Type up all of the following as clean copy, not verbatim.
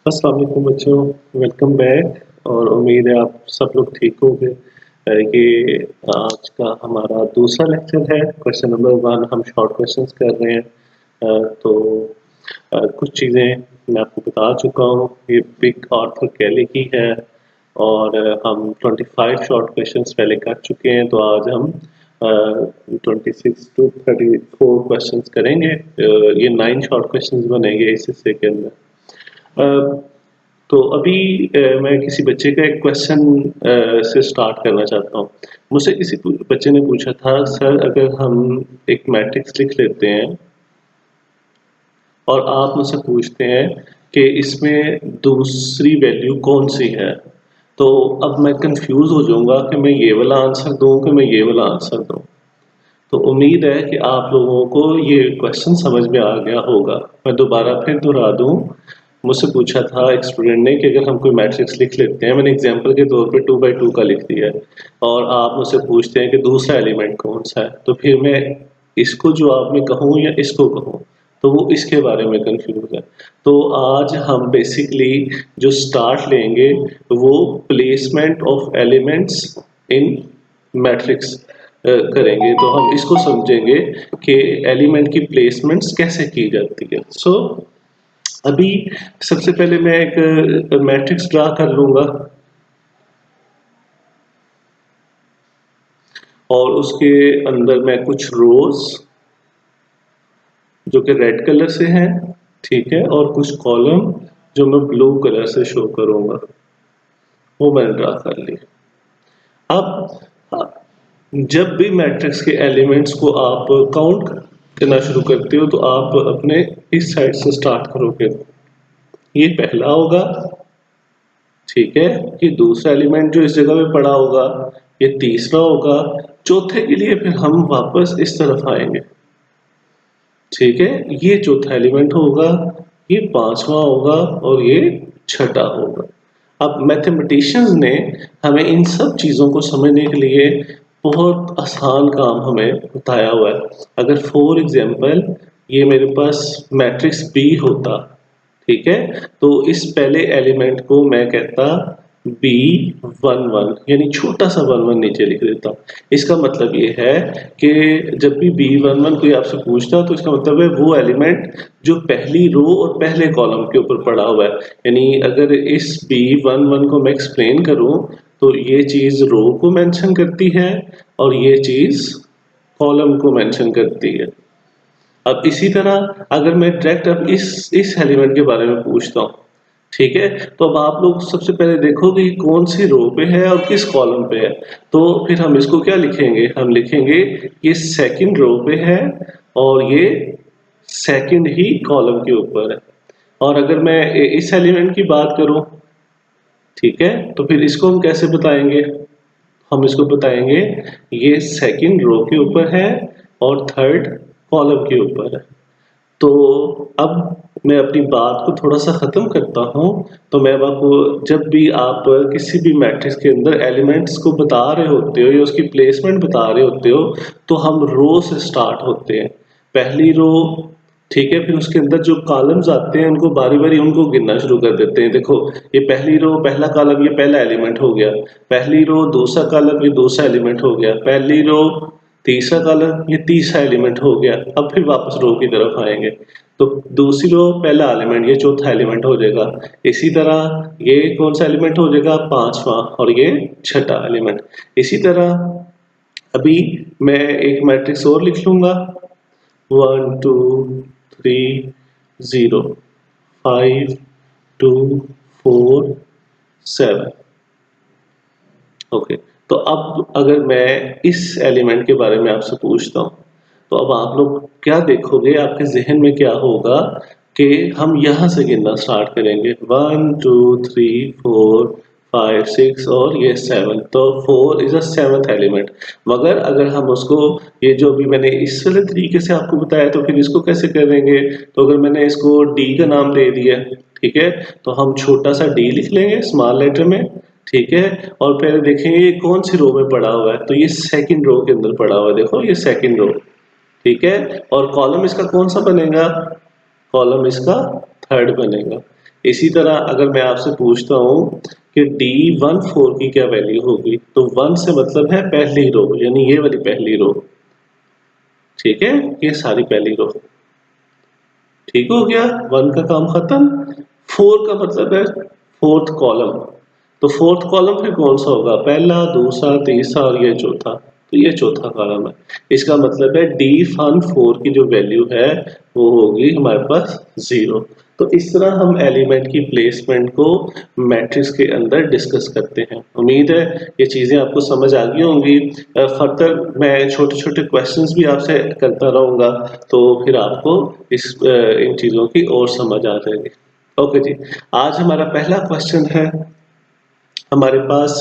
अस्सलाम वालेकुम बच्चों, वेलकम बैक और उम्मीद है आप सब लोग ठीक होंगे। ये आज का हमारा दूसरा लेक्चर है। क्वेश्चन नंबर 1 हम शॉर्ट क्वेश्चंस कर रहे हैं। तो कुछ चीज़ें मैं आपको बता चुका हूँ। ये बिग आर्थर केली की है और हम 25 शॉर्ट क्वेश्चंस पहले कर चुके हैं, तो आज हम 26 टू 34 क्वेश्चंस करेंगे। ये 9 शॉर्ट क्वेश्चंस बनेंगे इस हिस्से के अंदर। तो अभी मैं किसी बच्चे का एक क्वेश्चन से स्टार्ट करना चाहता हूँ। मुझसे किसी बच्चे ने पूछा था, सर अगर हम एक मैट्रिक्स लिख लेते हैं और आप मुझसे पूछते हैं कि इसमें दूसरी वैल्यू कौन सी है, तो अब मैं कंफ्यूज हो जाऊंगा कि मैं ये वाला आंसर दूं कि मैं ये वाला आंसर दूं। तो उम्मीद है कि आप लोगों को ये क्वेश्चन समझ में आ गया होगा। मैं दोबारा फिर दोहरा दूं। मुझसे पूछा था एक स्टूडेंट ने कि अगर हम कोई मैट्रिक्स लिख लेते हैं, मैंने एग्जांपल के तौर पे 2 बाई 2 का लिख दिया है, और आप मुझसे पूछते हैं कि दूसरा एलिमेंट कौन सा है, तो फिर मैं इसको जवाब में कहूँ या इसको कहूँ, तो वो इसके बारे में कंफ्यूज है। तो आज हम बेसिकली जो स्टार्ट लेंगे वो placement of elements in matrix करेंगे। तो हम इसको समझेंगे कि एलिमेंट की प्लेसमेंट्स कैसे की जाती है। सो अभी सबसे पहले मैं एक मैट्रिक्स ड्रा कर लूंगा और उसके अंदर मैं कुछ रोज जो कि रेड कलर से हैं, ठीक है, और कुछ कॉलम जो मैं ब्लू कलर से शो करूंगा, वो मैंने ड्रा कर लिया। अब जब भी मैट्रिक्स के एलिमेंट्स को आप काउंट करना शुरू करते हो, तो आप अपने इस साइड से स्टार्ट करोगे। ये पहला होगा, ठीक है, ये दूसरा एलिमेंट जो इस जगह पे पड़ा होगा, ये तीसरा होगा, चौथे के लिए फिर हम वापस इस तरफ आएंगे, ठीक है, ये चौथा एलिमेंट होगा, ये पांचवा होगा और ये छठा होगा। अब मैथमेटिशियंस ने हमें इन सब चीजों को समझने के लिए बहुत आसान काम हमें बताया हुआ है। अगर फॉर एग्जांपल ये मेरे पास मैट्रिक्स बी होता, ठीक है, तो इस पहले एलिमेंट को मैं कहता B11, यानी छोटा सा 11 नीचे लिख देता। इसका मतलब ये है कि जब भी B11 कोई आपसे पूछता, तो इसका मतलब है वो एलिमेंट जो पहली रो और पहले कॉलम के ऊपर पड़ा हुआ है। यानी अगर इस B11 को मैं एक्सप्लेन करूं, तो ये चीज रो को मेंशन करती है और ये चीज कॉलम को मेंशन करती है। अब इसी तरह अगर मैं डायरेक्ट अब इस एलिमेंट के बारे में पूछता हूँ, ठीक है, तो अब आप लोग सबसे पहले देखोगे कि कौन सी रो पे है और किस कॉलम पे है। तो फिर हम इसको क्या लिखेंगे, हम लिखेंगे ये सेकंड रो पे है और ये सेकंड ही कॉलम के ऊपर है। और अगर मैं इस एलिमेंट की बात करूं, ठीक है, तो फिर इसको हम कैसे बताएंगे, हम इसको बताएंगे ये सेकंड रो के ऊपर है और थर्ड कॉलम के ऊपर है। तो अब मैं अपनी बात को थोड़ा सा खत्म करता हूं। तो मैं अब आपको, जब भी आप किसी भी मैट्रिक्स के अंदर एलिमेंट्स को बता रहे होते हो या उसकी प्लेसमेंट बता रहे होते हो, तो हम रो से स्टार्ट होते हैं। पहली रो, ठीक है, फिर उसके अंदर जो कॉलम्स आते हैं उनको बारी बारी उनको गिनना शुरू कर देते हैं। देखो, ये पहली रो पहला कॉलम, ये पहला एलिमेंट हो गया, पहली रो दूसरा कॉलम, ये दूसरा एलिमेंट हो गया, पहली रो तीसरा कॉलम, ये तीसरा एलिमेंट हो गया। अब फिर वापस रो की तरफ आएंगे, तो दूसरी रो पहला एलिमेंट, ये चौथा एलिमेंट हो जाएगा। इसी तरह ये कौन सा एलिमेंट हो जाएगा, पांचवा, और ये छठा एलिमेंट। इसी तरह अभी मैं एक मैट्रिक्स और लिख लूंगा, 1 2 3 0 5 2 4 7। ओके, तो अब अगर मैं इस एलिमेंट के बारे में आपसे पूछता हूँ, तो अब आप लोग क्या देखोगे, आपके जहन में क्या होगा कि हम यहां से गिनना स्टार्ट करेंगे, 1 2 3 4 5 6 और ये 7। तो 4 इज अ सेवंथ एलिमेंट। मगर अगर हम उसको, ये जो अभी मैंने इस वाले तरीके से आपको बताया, तो फिर इसको कैसे करेंगे, तो अगर मैंने इसको D का नाम दे दिया, ठीक है, तो हम छोटा सा D लिख लेंगे स्मॉल लेटर में, ठीक है, और पहले देखेंगे ये कौन सी रो में पड़ा हुआ है, तो ये सेकंड रो के अंदर पड़ा हुआ है, देखो ये सेकंड रो, ठीक है, और कॉलम इसका कौन सा बनेगा, कॉलम इसका थर्ड बनेगा। इसी तरह अगर मैं आपसे पूछता हूँ कि D14 की क्या वैल्यू होगी, तो 1 से मतलब है पहली रो, यानी ये वाली पहली रो, ठीक है, ये सारी पहली रो, ठीक हो गया, 1 का काम खत्म। 4 का मतलब है फोर्थ कॉलम, तो फोर्थ कॉलम फिर कौन सा होगा, पहला, दूसरा, तीसरा और ये चौथा, तो ये चौथा कॉलम है। इसका मतलब है D14 की जो वैल्यू है वो होगी हमारे पास 0। तो इस तरह हम एलिमेंट की प्लेसमेंट को मैट्रिक्स के अंदर डिस्कस करते हैं। उम्मीद है ये चीज़ें आपको समझ आ गई होंगी। फर्दर मैं छोटे छोटे क्वेश्चंस भी आपसे करता रहूँगा, तो फिर आपको इन चीज़ों की और समझ आ जाएगी। ओके जी, आज हमारा पहला क्वेश्चन है, हमारे पास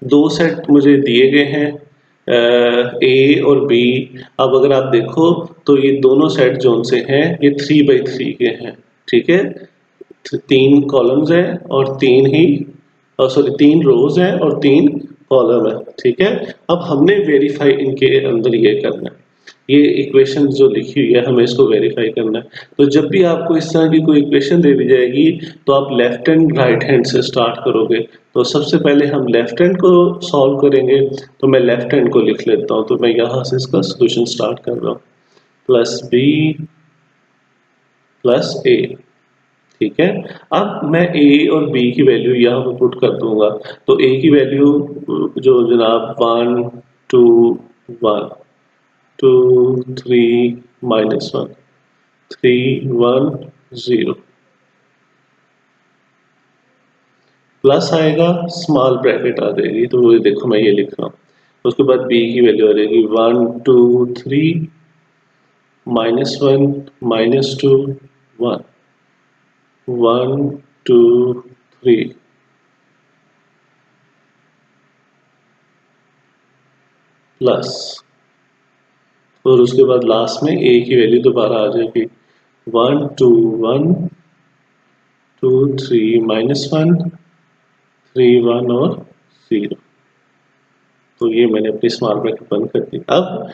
दो सेट मुझे दिए गए हैं, ए और बी। अब अगर आप देखो तो ये दोनों सेट जो से हैं ये 3x3 के हैं, ठीक है, 3 कॉलम्स हैं और 3 ही, सॉरी 3 रोज हैं और 3 कॉलम है, ठीक है। अब हमने वेरीफाई इनके अंदर ये करना है, ये इक्वेशन जो लिखी हुई है हमें इसको वेरीफाई करना है। तो जब भी आपको इस तरह की कोई इक्वेशन दे दी जाएगी तो आप लेफ्ट एंड राइट हैंड से स्टार्ट करोगे। तो सबसे पहले हम लेफ्ट हैंड को सॉल्व करेंगे, तो मैं लेफ्ट हैंड को लिख लेता हूँ, तो मैं यहाँ से इसका सोल्यूशन स्टार्ट कर रहा हूँ, प्लस बी प्लस ए, ठीक है। अब मैं ए और बी की वैल्यू यहाँ पर पुट कर दूंगा, तो ए की वैल्यू जो जनाब 1 2 1 2 3 -1 3 1 0 प्लस आएगा, स्मॉल ब्रैकेट आ जाएगी, तो वो देखो मैं ये लिख रहा हूँ। उसके बाद बी की वैल्यू आ जाएगी 1 2 3 -1 -2 1 1 2 3 प्लस, और उसके बाद लास्ट में ए की वैल्यू दोबारा आ जाएगी 1 2 1 2 3 -1 3 1 और 0। तो ये मैंने अपनी स्मॉल ब्रैकेट बंद कर दी। अब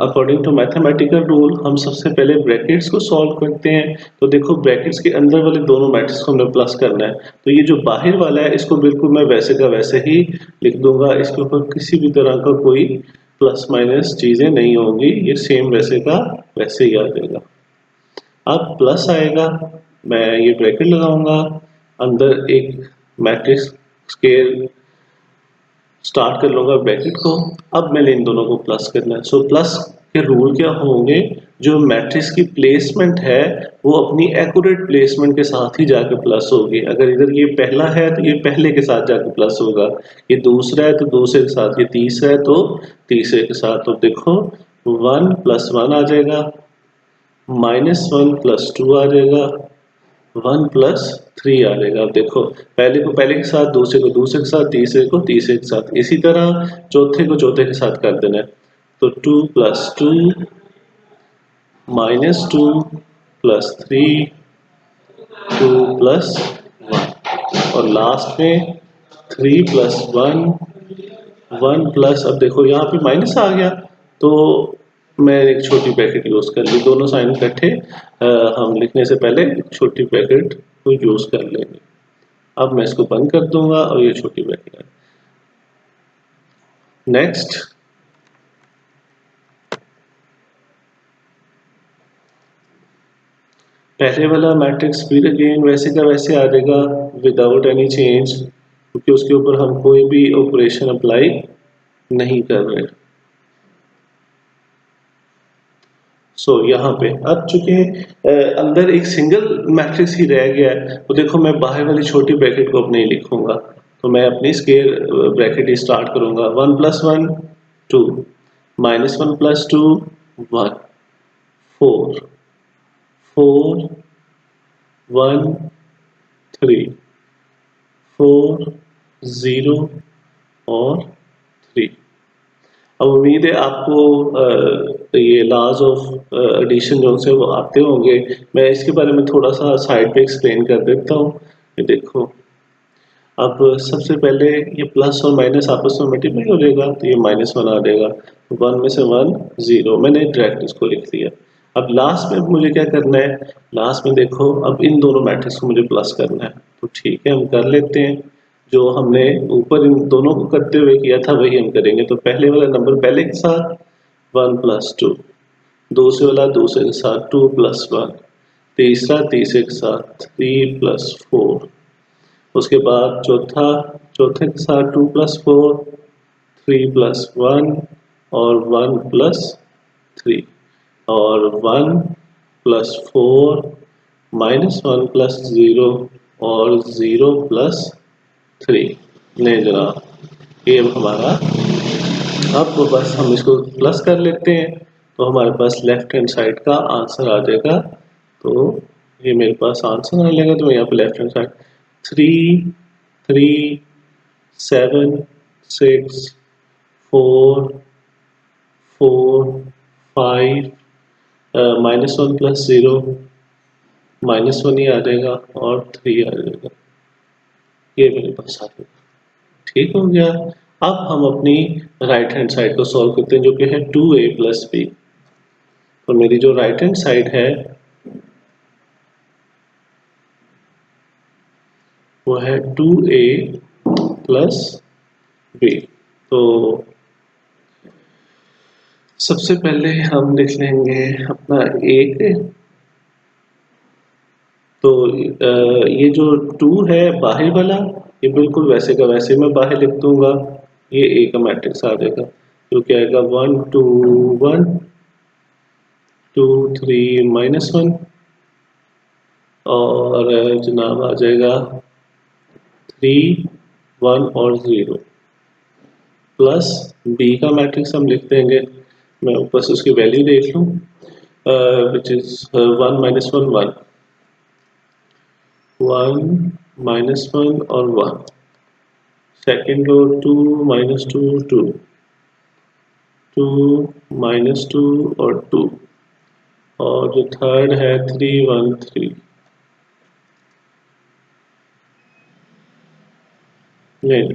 अकॉर्डिंग टू मैथमेटिकल रूल हम सबसे पहले ब्रैकेट्स को सॉल्व करते हैं। तो देखो ब्रैकेट्स के अंदर वाले दोनों मैट्रिक्स को हमने प्लस करना है, तो ये जो बाहर वाला है इसको बिल्कुल मैं वैसे का वैसे ही लिख दूंगा, इसके ऊपर किसी भी तरह का कोई प्लस माइनस चीजें नहीं होंगी, ये सेम वैसे का वैसे ही आ जाएगा। अब प्लस आएगा, मैं ये ब्रैकेट लगाऊंगा, अंदर एक मैट्रिक्स स्केल स्टार्ट कर लूंगा ब्रैकेट को। अब मैंने इन दोनों को प्लस करना है। सो प्लस के रूल क्या होंगे, जो मैट्रिक्स की प्लेसमेंट है वो अपनी एक्यूरेट प्लेसमेंट के साथ ही जाके प्लस होगी। अगर इधर ये पहला है तो ये पहले के साथ जाके प्लस होगा, ये दूसरा है तो दूसरे के साथ, ये तीसरा है तो तीसरे के साथ। तो देखो 1 + 1 आ जाएगा, -1 + 2 आ जाएगा, 1 + 3 आ जाएगा। अब देखो पहले को पहले के साथ, दूसरे को दूसरे के साथ, तीसरे को तीसरे के साथ, इसी तरह चौथे को चौथे के साथ कर देना है। तो 2 + 2 -2 + 3 2 + 1 और लास्ट में 3 + 1 1 प्लस, अब देखो यहाँ पे माइनस आ गया तो मैं एक छोटी ब्रैकेट यूज कर ली, दोनों साइन इकट्ठे हम लिखने से पहले एक छोटी ब्रैकेट को यूज कर लेंगे। अब मैं इसको बंद कर दूंगा और ये छोटी ब्रैकेट है। नेक्स्ट, पहले वाला मैट्रिक्स फिर अगेन वैसे का वैसे आ जाएगा विदाउट एनी चेंज, क्योंकि उसके ऊपर हम कोई भी ऑपरेशन अप्लाई नहीं कर रहे। सो यहाँ पे अब चूंकि अंदर एक सिंगल मैट्रिक्स ही रह गया है, तो देखो मैं बाहर वाली छोटी ब्रैकेट को अब नहीं लिखूंगा, तो मैं अपनी स्केयर ब्रैकेट ही स्टार्ट करूंगा। 1 + 1 2 -1 + 2 1 4 4 1 3 4 0 और 3। अब उम्मीद है आपको ये लॉज ऑफ एडिशन जो से वो आते होंगे। मैं इसके बारे में थोड़ा सा साइड पे एक्सप्लेन कर देता हूँ। ये देखो, अब सबसे पहले ये प्लस और माइनस आपस में मल्टीप्लाई हो जाएगा, तो ये -1 आ जाएगा, 1 में से 1 0, मैंने डायरेक्ट इसको लिख दिया। अब लास्ट में मुझे क्या करना है, लास्ट में देखो अब इन दोनों मैट्रिक्स को मुझे प्लस करना है, तो ठीक है हम कर लेते हैं। जो हमने ऊपर इन दोनों को करते हुए किया था वही हम करेंगे। तो पहले वाला नंबर पहले के साथ 1 + 2, दूसरे वाला दूसरे के साथ 2 + 1, तीसरा तीसरे के साथ 3 + 4, उसके बाद चौथा चौथे के साथ 2 + 4, 3 + 1 और 1 + 3 और 1 + 4 -1 + 0 और 0 + 3। नहीं जनाब, ये हमारा, अब तो बस हम इसको प्लस कर लेते हैं तो हमारे पास लेफ्ट हैंड साइड का आंसर आ जाएगा। तो ये मेरे पास आंसर आ जाएगा, तो मैं यहाँ पे लेफ्ट हैंड साइड 3 3 7 6 4 4 5 -1 + 0 -1 ही आ जाएगा और 3 आ जाएगा, ये मेरे पास आ जाएगा। ठीक हो गया। अब हम अपनी राइट हैंड साइड को सॉल्व करते हैं जो कि है 2a + b। तो मेरी जो राइट हैंड साइड है वो है 2a + b। तो सबसे पहले हम लिख लेंगे अपना एक, तो ये जो 2 है बाहर वाला, ये बिल्कुल वैसे का वैसे मैं बाहर लिख दूंगा, ये ए का मैट्रिक्स आ जाएगा जो कि आएगा 1 2 1 2 3 -1 और जनाब आ जाएगा 3 1 और 0 प्लस बी का मैट्रिक्स हम लिख देंगे। मैं ऊपर से उसकी वैल्यू देख लूँ, विच इज 1 -1 1 1 -1 और 1, सेकेंड रो 2 -2 2 2 -2 और 2 और जो थर्ड है 3 1 3। नहीं,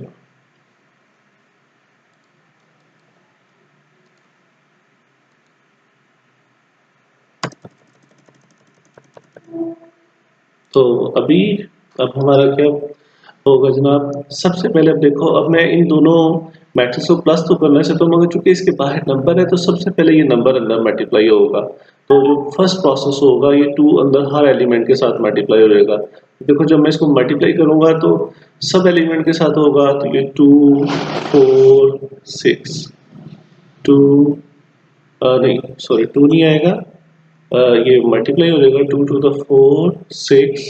तो अभी अब हमारा क्या होगा जनाब, सबसे पहले अब देखो, अब मैं इन दोनों मैट्रिक्स को प्लस तो करना चाहता हूँ मगर चूंकि इसके बाहर नंबर है तो सबसे पहले ये नंबर अंदर मल्टीप्लाई होगा। तो जो फर्स्ट प्रोसेस होगा ये 2 अंदर हर एलिमेंट के साथ मल्टीप्लाई हो जाएगा। देखो जब मैं इसको मल्टीप्लाई करूंगा तो सब एलिमेंट के साथ होगा, तो ये 2 4 6 2 नहीं सॉरी 2 नहीं आएगा, ये मल्टीप्लाई हो जाएगा 2 to the 4 6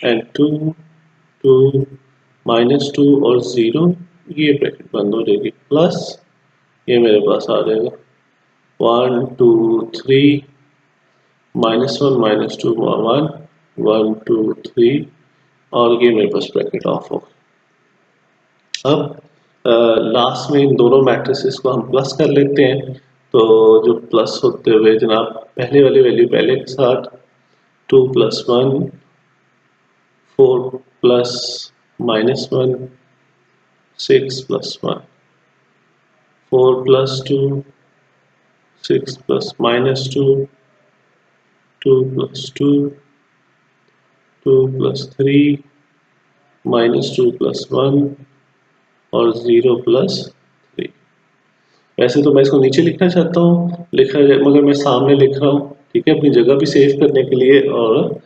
एंड 2 2 -2 और 0, ये ब्रैकेट बंद हो जाएगी, प्लस ये मेरे पास आ जाएगा 1 2 3 -1 -2 1 1 2 3 और ये मेरे पास ब्रैकेट ऑफ हो। अब लास्ट में इन दोनों मैट्रिसेस को हम प्लस कर लेते हैं। तो जो प्लस होते हुए जनाब पहले वाली वैल्यू पहले के साथ 2 + 1 4 + -1 6 + 1 4 + 2 6 + -2 2 + 2 2 + 3 -2 + 1 और 0 + 3। वैसे तो मैं इसको नीचे लिखना चाहता हूँ, लिखा जाए मगर मैं सामने लिख रहा हूँ, ठीक है, अपनी जगह भी सेव करने के लिए और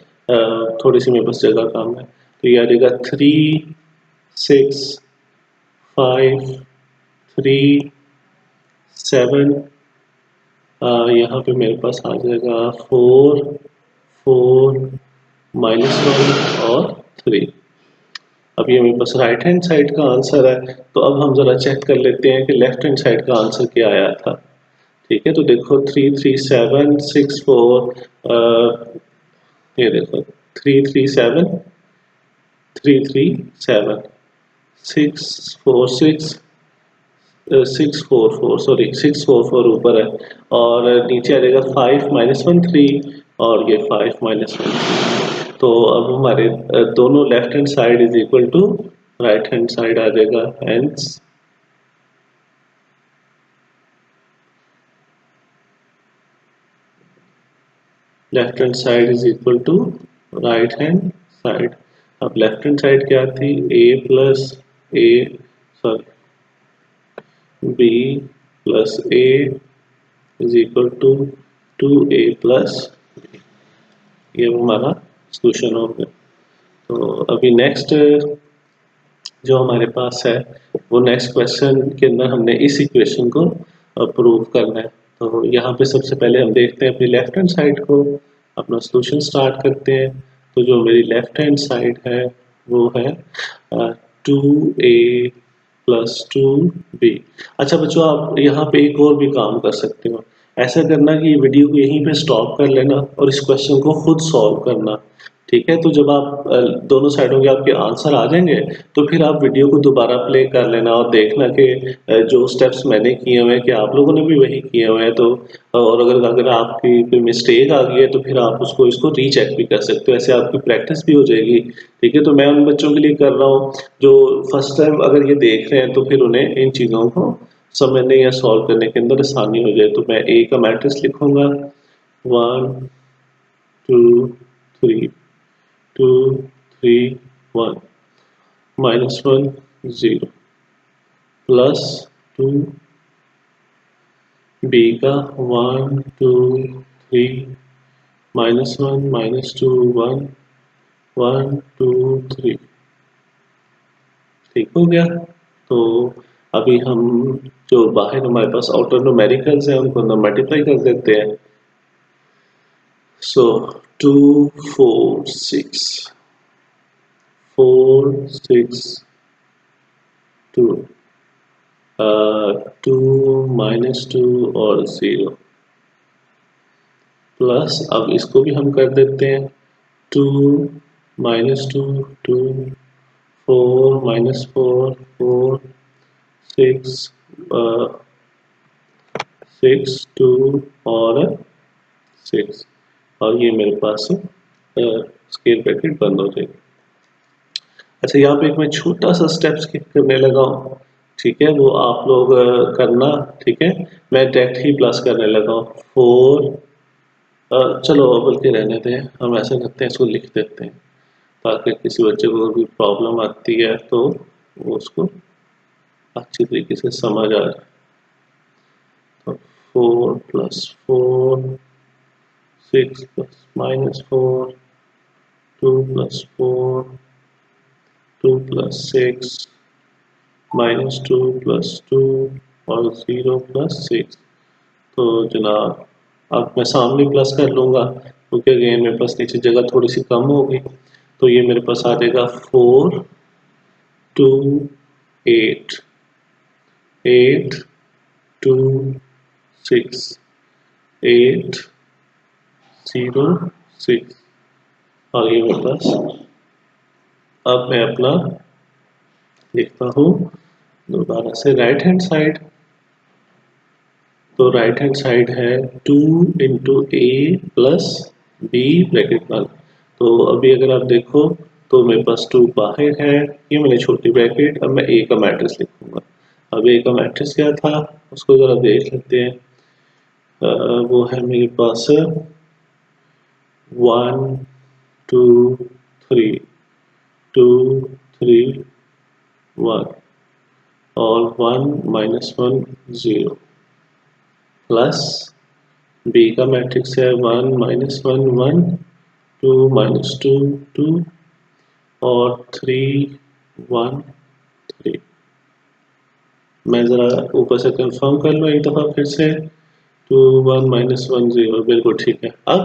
थोड़ी सी मेरे पास जगह काम है। तो ये आ जाएगा 3 6 5 3 7, यहाँ पे मेरे पास आ जाएगा 4 4 -1 और 3। अब ये मेरे पास राइट हैंड साइड का आंसर है। तो अब हम जरा चेक कर लेते हैं कि लेफ्ट हैंड साइड का आंसर क्या आया था। ठीक है, तो देखो 3 3 7 6 4, ये देखो 3 3 7 3 3 7 6 4 6 6 4 4 सॉरी 6 4 4 ऊपर है और नीचे आ जाएगा 5 -1 3 और ये 5 -1 तो अब हमारे दोनों left hand side is equal to right hand side आ जाएगा, hence left hand side is equal to right hand side. अब लेफ्ट हैंड साइड क्या थी, a plus A sorry b plus a is equal to 2a plus, ये हमारा solution हो गया। तो अभी नेक्स्ट जो हमारे पास है वो नेक्स्ट क्वेश्चन के अंदर हमने इस इक्वेशन को प्रूव करना है। तो यहाँ पे सबसे पहले हम देखते हैं अपनी लेफ्ट हैंड साइड को, अपना सोल्यूशन स्टार्ट करते हैं। तो जो मेरी लेफ्ट हैंड साइड है वो है 2a प्लस 2b। अच्छा बच्चों, आप यहाँ पे एक और भी काम कर सकते हो। ऐसा करना कि वीडियो को यहीं पे स्टॉप कर लेना और इस क्वेश्चन को खुद सॉल्व करना। ठीक है, तो जब आप दोनों साइडों के आपके आंसर आ जाएंगे तो फिर आप वीडियो को दोबारा प्ले कर लेना और देखना कि जो स्टेप्स मैंने किए हुए हैं कि आप लोगों ने भी वही किए हुए हैं। तो और अगर अगर आपकी कोई मिस्टेक आ गई है तो फिर आप उसको इसको रीचेक भी कर सकते हो, ऐसे आपकी प्रैक्टिस भी हो जाएगी। ठीक है, तो मैं उन बच्चों के लिए कर रहा हूँ जो फर्स्ट टाइम अगर ये देख रहे हैं तो फिर उन्हें इन चीज़ों को समझने या सॉल्व करने के अंदर आसानी हो जाए। तो मैं ए का मैट्रिक्स लिखूंगा 1 2 3 2 3 1 -1 0 प्लस 2 बी का 1 2 3 -1 -2 1 1 2 3। ठीक हो गया। तो अभी हम जो बाहर हमारे पास आउटर न्यूमेरिकल्स हैं उनको ना मल्टीप्लाई कर देते हैं। सो 2 4 6 4 6 2 2 -2 और 0 प्लस, अब इसको भी हम कर देते हैं 2 -2 2 4 -4 4 6 6 2 और 6 और ये मेरे पास स्केल ब्रैकेट बंद हो जाएगी। अच्छा, यहाँ पे एक मैं छोटा सा स्टेप स्किप करने लगा हूँ। ठीक है, वो आप लोग करना। ठीक है, मैं डायरेक्ट ही प्लस करने लगा हूँ 4 चलो बल्कि रहने दें, हम ऐसा करते हैं इसको लिख देते हैं ताकि किसी बच्चे को भी प्रॉब्लम आती है तो वो उसको अच्छी तरीके से समझ आ जाए। तो 4 + 4 6 + -4 2 + 4 2 + 6 -2 + 2 और 0 + 6। तो जनाब अब मैं सामने प्लस कर लूँगा क्योंकि अगेन मेरे पास नीचे जगह थोड़ी सी कम होगी। तो ये मेरे पास आ जाएगा 4 2 8 8 2 6 8 0 6 और ये मेरे पास। अब मैं अपना लिखता हूँ दोबारा से राइट हैंड साइड। तो राइट हैंड साइड है 2 × a + b ब्रैकेट बंद। तो अभी अगर आप देखो तो मेरे पास 2 बाहर है, ये मैंने छोटी ब्रैकेट। अब मैं a का मैट्रिक्स लिखूंगा। अब a का मैट्रिक्स क्या था उसको जरा देख लेते हैं। वो है मेरे पास 1 2 3 2 3 1 और 1 -1 0 प्लस b का मैट्रिक्स है 1 -1 1 2 -2 2 और 3 1 3। मैं ज़रा ऊपर से कंफर्म कर लूँ एक दफ़ा फिर से। 2 1 -1 0 बिल्कुल ठीक है। अब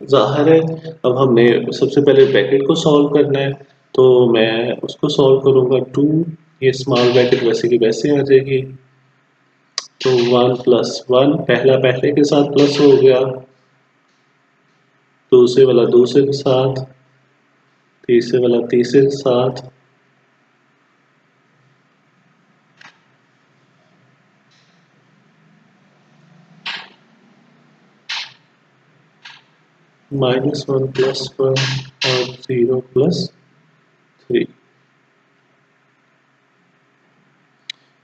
ज़ाहिर है अब हमने सबसे पहले ब्रैकेट को सॉल्व करना है, तो मैं उसको सॉल्व करूँगा। 2 ये स्मॉल ब्रैकेट वैसे की वैसे आ जाएगी। तो 1 + 1 पहला पहले के साथ प्लस हो गया, दूसरे वाला दूसरे के साथ, तीसरे वाला तीसरे के साथ, -1 + 1 और 0 + 3।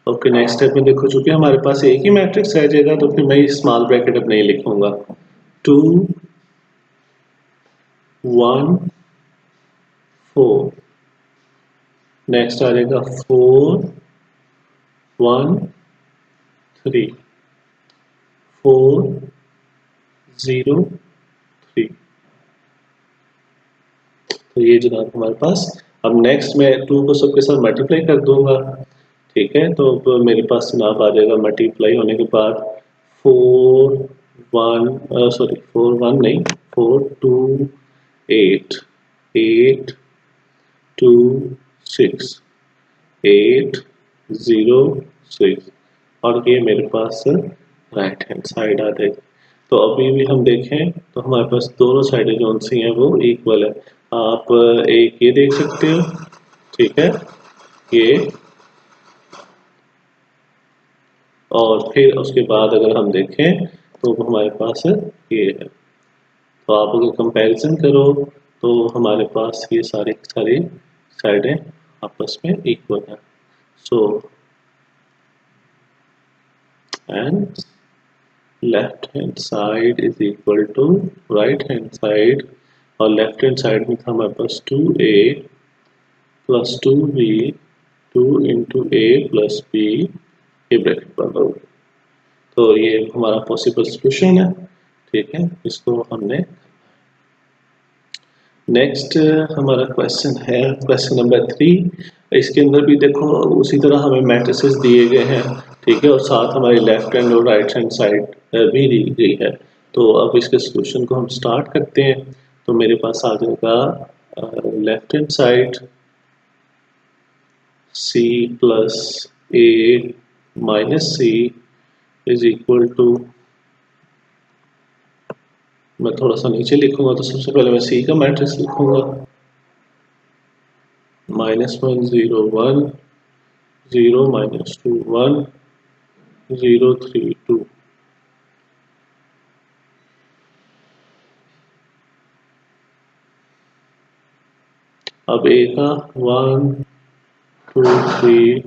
ओके, नेक्स्ट स्टेप में देखो चूंकि हमारे पास एक ही मैट्रिक्स रह जाएगा तो फिर मैं स्मॉल ब्रैकेट अब नहीं लिखूंगा। 2 1 4, नेक्स्ट आ जाएगा 4 1 3, 4 0 3। तो ये जनाब हमारे पास। अब नेक्स्ट मैं 2 को सबके साथ मल्टीप्लाई कर दूंगा, ठीक है। तो अब मेरे पास जनाब आ जाएगा मल्टीप्लाई होने के बाद 4 1 सॉरी 4 1 नहीं 4 2 8 8 2 6 8 0 6, और ये मेरे पास राइट हैंड साइड आ जाएगी। तो अभी भी हम देखें तो हमारे पास दोनों साइडें जो सी हैं वो इक्वल है। आप एक ये देख सकते हो, ठीक है, ये, और फिर उसके बाद अगर हम देखें तो हमारे पास ये है। तो आप अगर कंपैरिजन करो तो हमारे पास ये सारी सारी साइडें आपस में इक्वल है। So and left hand side is equal to right hand side, और लेफ्ट हैंड साइड में था हमारे पास 2a plus 2b 2 into a plus b, ये ब्रैकेट बंद हो गई। तो ये हमारा पॉसिबल सॉल्यूशन है, ठीक है, इसको हमने। नेक्स्ट हमारा क्वेश्चन है क्वेश्चन नंबर 3। इसके अंदर भी देखो उसी तरह हमें मैट्रिसेस दिए गए हैं, ठीक है, और साथ हमारी लेफ्ट हैंड और राइट हैंड साइड भी दी गई है। तो अब इसके सॉल्यूशन को हम स्टार्ट करते हैं। तो मेरे पास आ जाएगा left hand side c plus a minus c is equal to, मैं थोड़ा सा नीचे लिखूंगा तो सबसे पहले मैं c का मैट्रिक्स लिखूंगा, -1 0 1 0 -2 1 0 3 2। अब ए का 1 2 3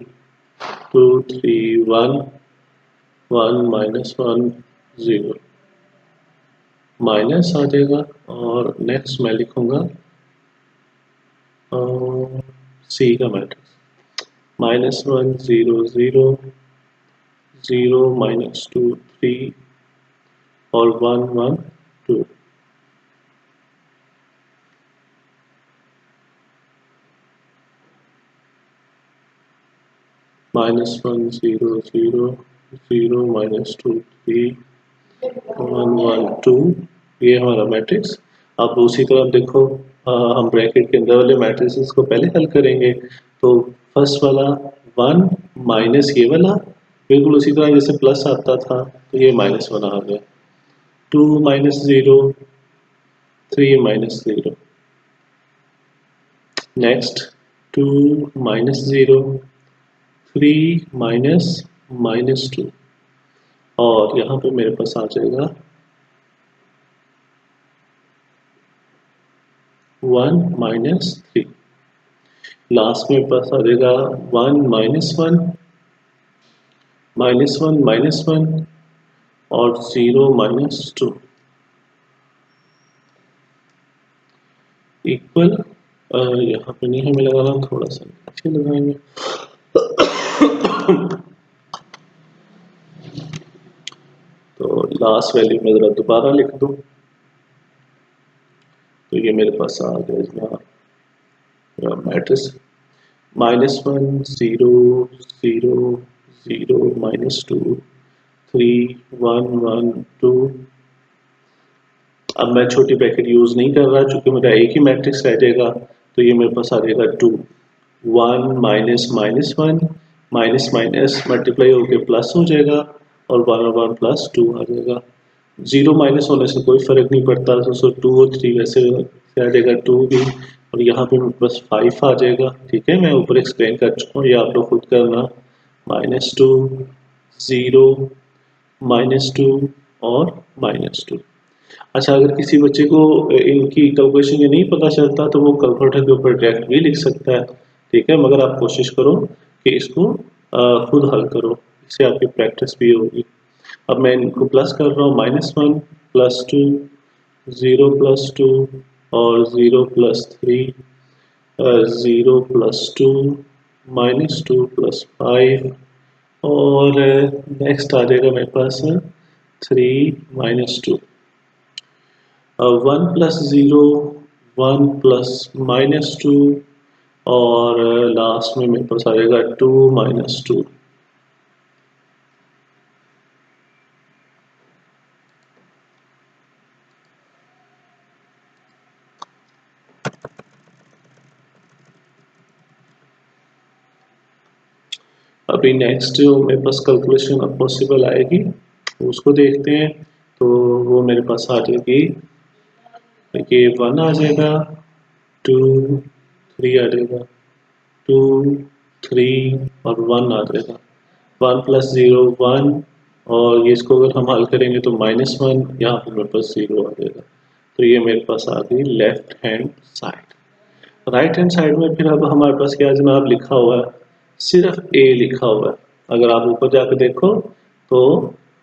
2 3 1 1 -1 0 माइनस आ जाएगा, और नेक्स्ट मैं लिखूंगा सी का मैट्रिक्स -1 0 0 0 -2 3 और 1 1 2। -1 0 0 0 -2 3 1 1 2, ये हमारा मैट्रिक्स। अब दूसरी तरफ देखो, हम ब्रैकेट के अंदर वाले मैट्रिसेस को पहले हल करेंगे। तो फर्स्ट वाला 1 माइनस ये वाला बिल्कुल उसी तरह जैसे प्लस आता था, तो ये -1 आ गया। 2 -0 3 -0, नेक्स्ट 2 -0 3 -2, और यहाँ पे मेरे पास आ जाएगा 1 -3, लास्ट में पास आ जाएगा 1 -1 -1 और 0 -2 इक्वल। यहाँ पे नहीं हमें लगाना, थोड़ा सा नीचे लगाएंगे। तो लास्ट वैल्यू में जरा दोबारा लिख दूं, तो ये मेरे पास आ गया मैट्रिक्स -1 0 0 0 -2 3 1 1 2। अब मैं छोटी ब्रैकेट यूज नहीं कर रहा क्योंकि मेरा एक ही मैट्रिक्स रह जाएगा। तो ये मेरे पास आ जाएगा 2 1 -1 माइनस माइनस मल्टीप्लाई होकर प्लस हो जाएगा, और 1 और 1 प्लस 2 आ जाएगा। 0 माइनस होने से कोई फर्क नहीं पड़ता, तो 2 और 3 वैसे आ जाएगा 2 भी, और यहाँ पे बस 5 आ जाएगा, ठीक है। मैं ऊपर एक्सप्लेन कर चुका हूँ, ये आप लोग खुद करना। -2 0 -2 और -2। अच्छा, अगर किसी बच्चे को इनकी कैलकुलेशन ये नहीं पता चलता तो वो कैलकुलेटर के ऊपर डायरेक्ट भी लिख सकता है, ठीक है, मगर आप कोशिश करो कि इसको खुद हल करो, इससे आपकी प्रैक्टिस भी होगी। अब मैं इनको प्लस कर रहा हूँ, -1 +2 0 +2 और 0 प्लस 3, 0 प्लस 2, -2 प्लस 5 और नेक्स्ट आ जाएगा मेरे पास 3 -2, 1 प्लस 0, 1 प्लस -2 और लास्ट में मेरे पास आ जाएगा 2 -2। अभी नेक्स्ट जो मेरे पास कैलकुलेशन अब पॉसिबल आएगी उसको देखते हैं। तो वो मेरे पास आ जाएगी, ये 1 आ जाएगा, 2 3 आ जाएगा, 2 3 और 1 आ जाएगा, 1 प्लस 0 1 और ये इसको अगर हम हल करेंगे तो -1, यहाँ पर मेरे पास 0 आ जाएगा। तो ये मेरे पास आ गई left hand side. Right hand side में फिर अब हमारे पास क्या जनाब लिखा हुआ है, सिर्फ ए लिखा हुआ है। अगर आप ऊपर जाकर देखो तो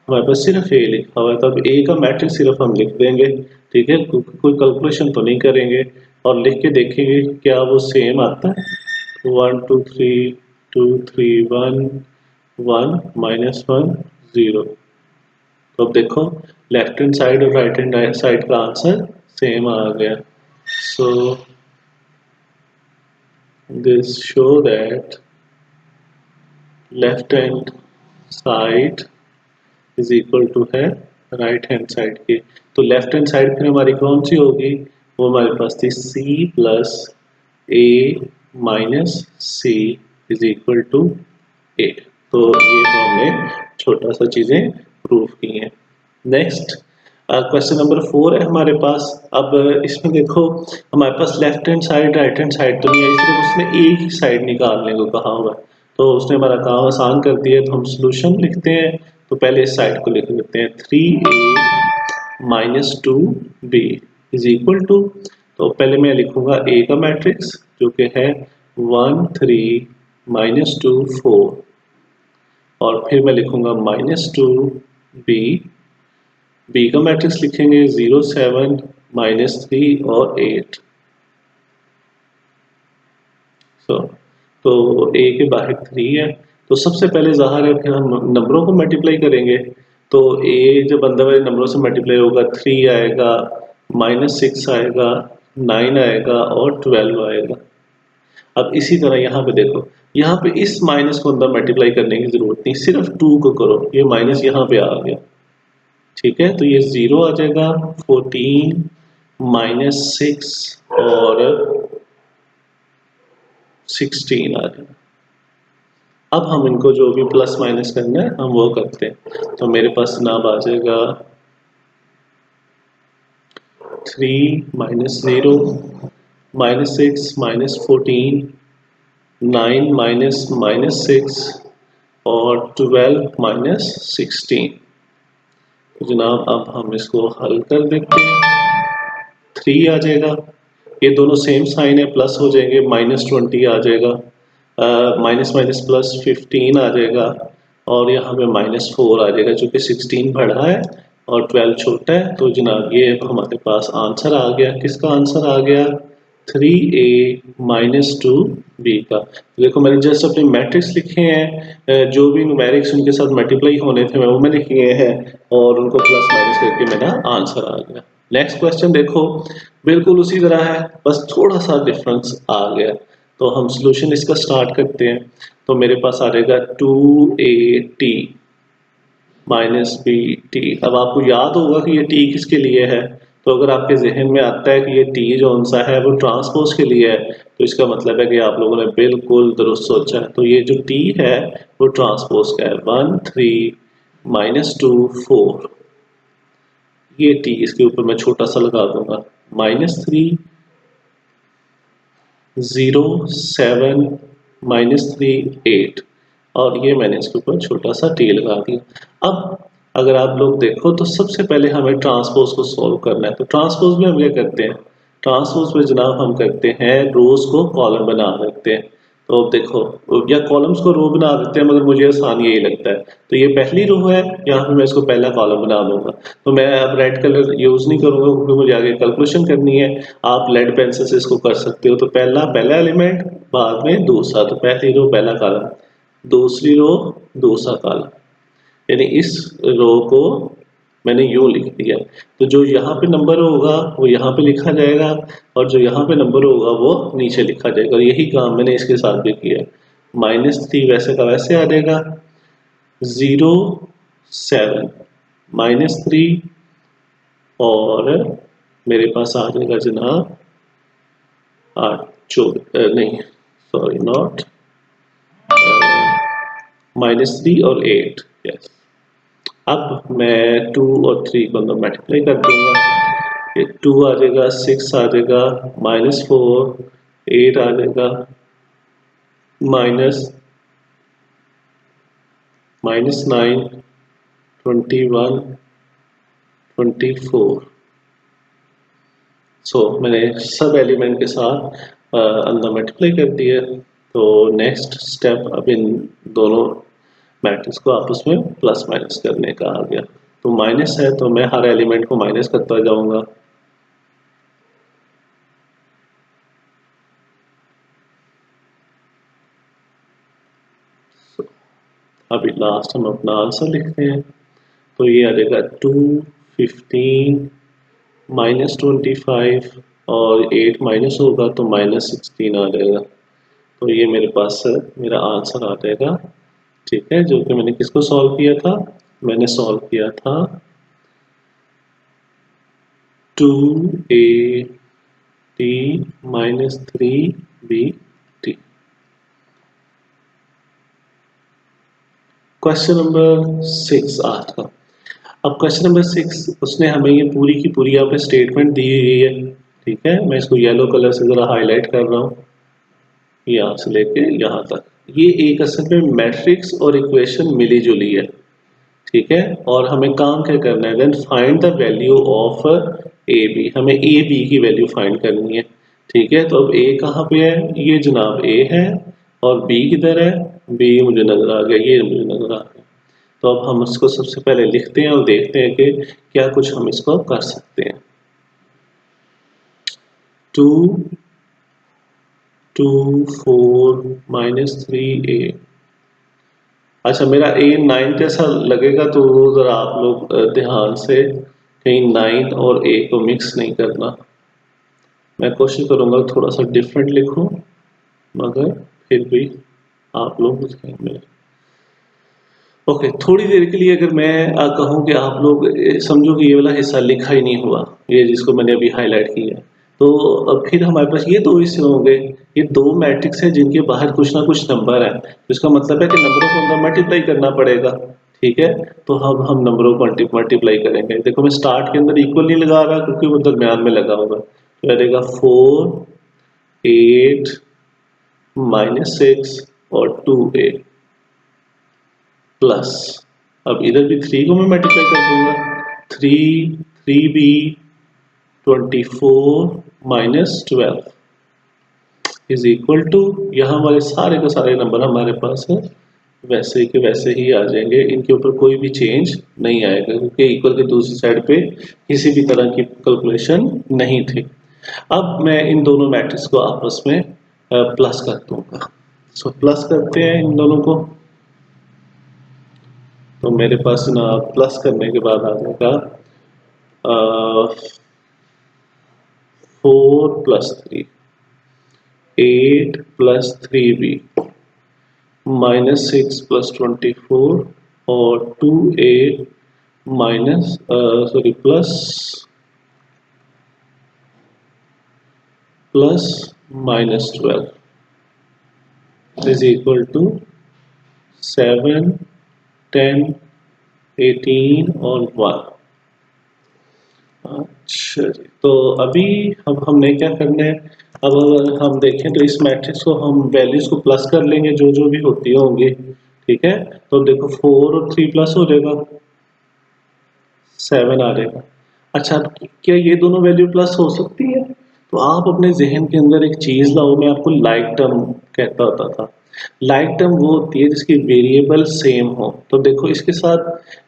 हमारे पास सिर्फ ए लिखा हुआ है, तो अब ए का मैट्रिक्स सिर्फ हम लिख देंगे, ठीक है, कोई कैलकुलेशन तो नहीं करेंगे और लिख के देखेंगे क्या वो सेम आता है। 1 2 3 2 3 1 1 -1 0। तो अब देखो लेफ्ट हैंड साइड और राइट हैंड साइड का आंसर सेम आ गया। So this show that left hand side is equal to है राइट हैंड साइड के। तो लेफ्ट हैंड साइड फिर हमारी कौन सी होगी, वो हमारे पास थी c plus a minus C is equal to A. तो ये तो हमने छोटा सा चीजें प्रूव की हैं। नेक्स्ट क्वेश्चन नंबर 4 है हमारे पास। अब इसमें देखो हमारे पास left hand side right hand side तो नहीं है, सिर्फ उसने एक ही साइड निकालने को कहा हुआ है। तो उसने हमारा काम आसान कर दिया, तो हम सॉल्यूशन लिखते हैं। तो पहले इस साइड को लिख लेते हैं, 3a minus 2b is equal to, तो पहले मैं लिखूंगा a का मैट्रिक्स जो कि है 1 3 -2 4 और फिर मैं लिखूंगा -2b, b का मैट्रिक्स लिखेंगे 0 7 -3 और 8। तो a के बाहर 3 है, तो सबसे पहले ज़ाहिर है फिर हम नंबरों को मल्टीप्लाई करेंगे। तो a जब अंदर वाले नंबरों से मल्टीप्लाई होगा 3 आएगा, -6 आएगा, 9 आएगा और 12 आएगा। अब इसी तरह यहाँ पे देखो, यहाँ पे इस माइनस को अंदर मल्टीप्लाई करने की जरूरत नहीं, सिर्फ 2 को करो, ये माइनस यहाँ पे आ गया, ठीक है। तो ये 0 आ जाएगा, 14 -6 और 16 आ जाएगा। अब हम इनको जो भी प्लस माइनस करना है हम वो करते हैं। तो मेरे पास जनाब आ जाएगा 3 -0 -6 -14 9 -6 और 12 -16। तो जनाब अब हम इसको हल कर देते हैं। 3 आ जाएगा, ये दोनों सेम साइन है, प्लस हो जाएंगे, -20 आ जाएगा, माइनस माइनस प्लस 15 आ जाएगा और यहाँ पे -4 आ जाएगा, चूँकि 16 बड़ा है और 12 छोटा है। तो जनाब ये हमारे पास आंसर आ गया, किसका आंसर आ गया, 3a -2b का। देखो मैंने जस्ट अपने मैट्रिक्स लिखे हैं, जो भी न्यूमेरिक्स उनके साथ मल्टीप्लाई होने थे वो मैंने किए हैं और उनको प्लस माइनस करके मेरा आंसर आ गया। नेक्स्ट क्वेश्चन देखो, बिल्कुल उसी तरह है, बस थोड़ा सा डिफरेंस आ गया। तो हम सॉल्यूशन इसका स्टार्ट करते हैं। तो मेरे पास आ जाएगा 2at -bt। अब आपको याद होगा कि ये t किसके लिए है, तो अगर आपके जहन में आता है कि ये t जो सा है वो ट्रांसपोज के लिए है, तो इसका मतलब है कि आप लोगों ने बिल्कुल दुरुस्त सोचा है। तो ये जो t है वो ट्रांसपोज का है, 1 3 -2 4, ये t इसके ऊपर मैं छोटा सा लगा दूंगा, -3 0 7 -3 8 और ये मैंने इसके ऊपर छोटा सा टी लगा दिया। अब अगर आप लोग देखो तो सबसे पहले हमें ट्रांसपोज को सॉल्व करना है। तो ट्रांसपोज में हम क्या करते हैं, ट्रांसपोज में जनाब हम करते हैं रोज को कॉलम बना देते हैं। तो अब देखो, या कॉलम्स को रो बना देते हैं, मगर मुझे आसान यही लगता है। तो ये पहली रो है, यहाँ पे मैं इसको पहला कॉलम बना दूंगा। तो मैं अब रेड कलर यूज नहीं करूंगा क्योंकि मुझे आगे कैलकुलेशन करनी है। आप लेड पेंसिल से इसको कर सकते हो। तो पहला एलिमेंट, बाद में दूसरा, तो पहली रो पहला कॉलम, दूसरी रो दूसरा कॉलम, यानी इस रो को मैंने यूं लिख दिया। तो जो यहाँ पे नंबर होगा वो यहाँ पे लिखा जाएगा, और जो यहाँ पे नंबर होगा वो नीचे लिखा जाएगा। और यही काम मैंने इसके साथ भी किया। -3 वैसे का वैसे आ जाएगा, 0 7 -3, और मेरे पास आ जाएगा जनाब 8 नहीं, सॉरी, नॉट -3 और 8। यस, अब मैं 2 और 3 को अंदर मल्टीप्लाई कर दूंगा। ये 2 आ जाएगा, 6 आ जाएगा, -4, 8 आ जाएगा, माइनस -9, 21, 24। सो मैंने सब एलिमेंट के साथ अंदर मल्टीप्लाई कर दिया। तो नेक्स्ट स्टेप अब इन दोनों मैट्रिक्स को आपस में प्लस माइनस करने का आ गया। तो माइनस है तो मैं हर एलिमेंट को माइनस करता जाऊंगा। अभी लास्ट हम अपना आंसर लिखते हैं। तो ये आ जाएगा 2, 15, -25, और 8 माइनस होगा तो -16 आ जाएगा। तो ये मेरे पास मेरा आंसर आ जाएगा। ठीक है, जो कि मैंने किसको सॉल्व किया था? मैंने सॉल्व किया था 2AT -3BT। क्वेश्चन नंबर 6 आज का। अब क्वेश्चन नंबर 6, उसने हमें ये पूरी की पूरी यहाँ पे स्टेटमेंट दी हुई है। ठीक है, मैं इसको येलो कलर से जरा हाईलाइट कर रहा हूँ, यहाँ से लेके यहाँ तक। ये एक असल में मैट्रिक्स और इक्वेशन मिली जुली है। ठीक है, और हमें काम क्या करना है? Then find the value of a b. हमें ए बी की वैल्यू फाइंड करनी है। ठीक है, तो अब ए कहाँ पे है? ये जनाब ए है, और बी किधर है? बी मुझे नजर आ गया, ये मुझे नजर आ गया। तो अब हम इसको सबसे पहले लिखते हैं और देखते हैं कि क्या कुछ हम इसको कर सकते हैं। 2 2 4 -3a। अच्छा, मेरा ए 9 जैसा लगेगा तो वो जरा आप लोग ध्यान से कहीं 9 और ए को मिक्स नहीं करना। मैं कोशिश करूंगा थोड़ा सा डिफरेंट लिखूं, मगर फिर भी आप लोग उसमें ओके। थोड़ी देर के लिए अगर मैं कहूँ कि आप लोग समझो कि ये वाला हिस्सा लिखा ही नहीं हुआ, ये जिसको मैंने अभी हाईलाइट किया है, तो अब फिर हमारे पास ये दो हिस्से होंगे। ये दो मैट्रिक्स है जिनके बाहर कुछ ना कुछ नंबर है, तो इसका मतलब है कि नंबरों को अंदर मल्टीप्लाई करना पड़ेगा। ठीक है, तो हम नंबरों को मल्टीप्लाई करेंगे। देखो, मैं स्टार्ट के अंदर इक्वल नहीं लगा रहा क्योंकि वो दरमियान में लगा होगा। तो रहेगा 4, 8, -6 और 2a प्लस, अब इधर भी 3 को मैं मल्टीप्लाई कर दूंगा। 3b 24 -12 इज इक्वल टू, यहाँ हमारे सारे के सारे नंबर हमारे पास है वैसे के वैसे ही आ जाएंगे। इनके ऊपर कोई भी चेंज नहीं आएगा क्योंकि इक्वल के दूसरी साइड पे किसी भी तरह की कैलकुलेशन नहीं थी। अब मैं इन दोनों मैट्रिक्स को आपस में प्लस कर दूंगा। सो प्लस करते हैं इन दोनों को। तो मेरे पास ना प्लस करने के बाद आ जाएगा 4 + 3, 8 + 3b -6 + 24 और 2a plus -12 is equal to 7, 10, 18 और 1। अच्छा जी, तो अभी अब हमने क्या करना है? अब अगर हम देखें तो इस मैट्रिक्स को हम वैल्यूज को प्लस कर लेंगे जो जो भी होती होंगी। ठीक है, तो देखो 4 और 3 प्लस हो जाएगा, 7 आ जाएगा। अच्छा, क्या ये दोनों वैल्यू प्लस हो सकती है? तो आप अपने जहन के अंदर एक चीज लाओ, मैं आपको लाइक टर्म कहता होता था। लाइक टर्म वो होती है जिसकी वेरिएबल सेम हो। तो देखो इसके साथ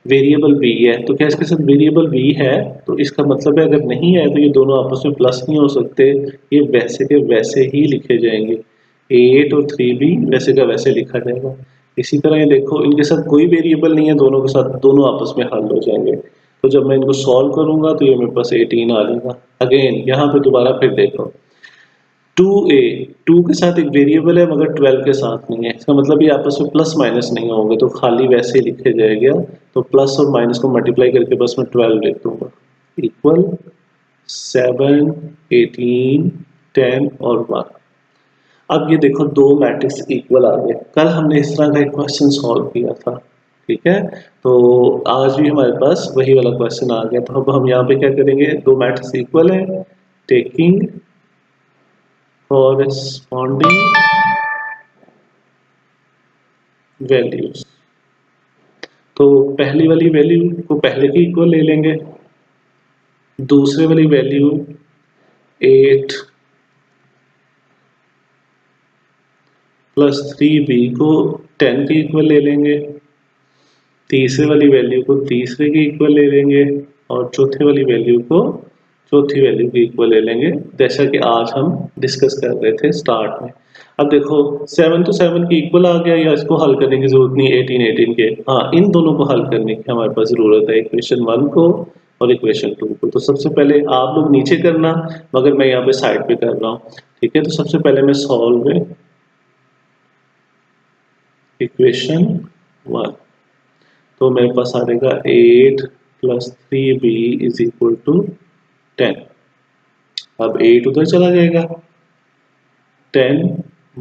वेरिएबल v है, तो क्या इसके साथ वेरिएबल v है, तो इसका मतलब है अगर नहीं है तो ये दोनों आपस में प्लस नहीं हो सकते, ये वैसे के वैसे ही लिखे जाएंगे। 8 और 3 भी वैसे का वैसे लिखा जाएगा। इसी तरह ये देखो इनके साथ कोई वेरिएबल नहीं है, दोनों के साथ दोनों आपस में हल हो जाएंगे। तो जब मैं इनको सॉल्व करूंगा तो ये मेरे पास 18 आ जाएगा। अगेन यहाँ पे दोबारा फिर देखो 2a, 2 के साथ एक वेरिएबल है मगर 12 के साथ नहीं है, इसका मतलब ये आपस में प्लस माइनस नहीं होंगे, तो खाली वैसे ही लिखे जाएगा। तो प्लस और माइनस को मल्टीप्लाई करके बस मैं 12 लिख दूंगा, इक्वल 7, 18, 10 और 1। अब ये देखो दो मैट्रिक्स इक्वल आ गए। कल हमने इस तरह का एक क्वेश्चन सॉल्व किया था, ठीक है। तो आज भी हमारे पास वही वाला क्वेश्चन आ गया। तो अब हम यहाँ पे क्या करेंगे, दो मैट्रिक्स इक्वल है, टेकिंग corresponding वैल्यूज। तो पहली वाली वैल्यू को पहले की इक्वल ले लेंगे, दूसरे वाली वैल्यू 8 प्लस 3b को 10 की इक्वल ले लेंगे, तीसरे वाली वैल्यू को तीसरे की इक्वल ले लेंगे, और चौथे वाली वैल्यू को चौथी वैल्यू की इक्वल ले लेंगे, जैसा कि आज हम डिस्कस कर रहे थे स्टार्ट में। अब देखो 7 तो 7 की इक्वल आ गया, या इसको हल करने की जरूरत नहीं, 18 18 के, हाँ इन दोनों को हल करने की हमारे पास जरूरत है, इक्वेशन 1 को और इक्वेशन 2 को। तो सबसे पहले आप लोग नीचे करना, मगर मैं यहाँ पे साइड पे कर रहा हूँ, ठीक है। तो सबसे पहले मैं सॉल्व में इक्वेशन 1, तो मेरे पास आ जाएगा 8 plus 3b is equal to 10। अब 8 उधर चला जाएगा, 10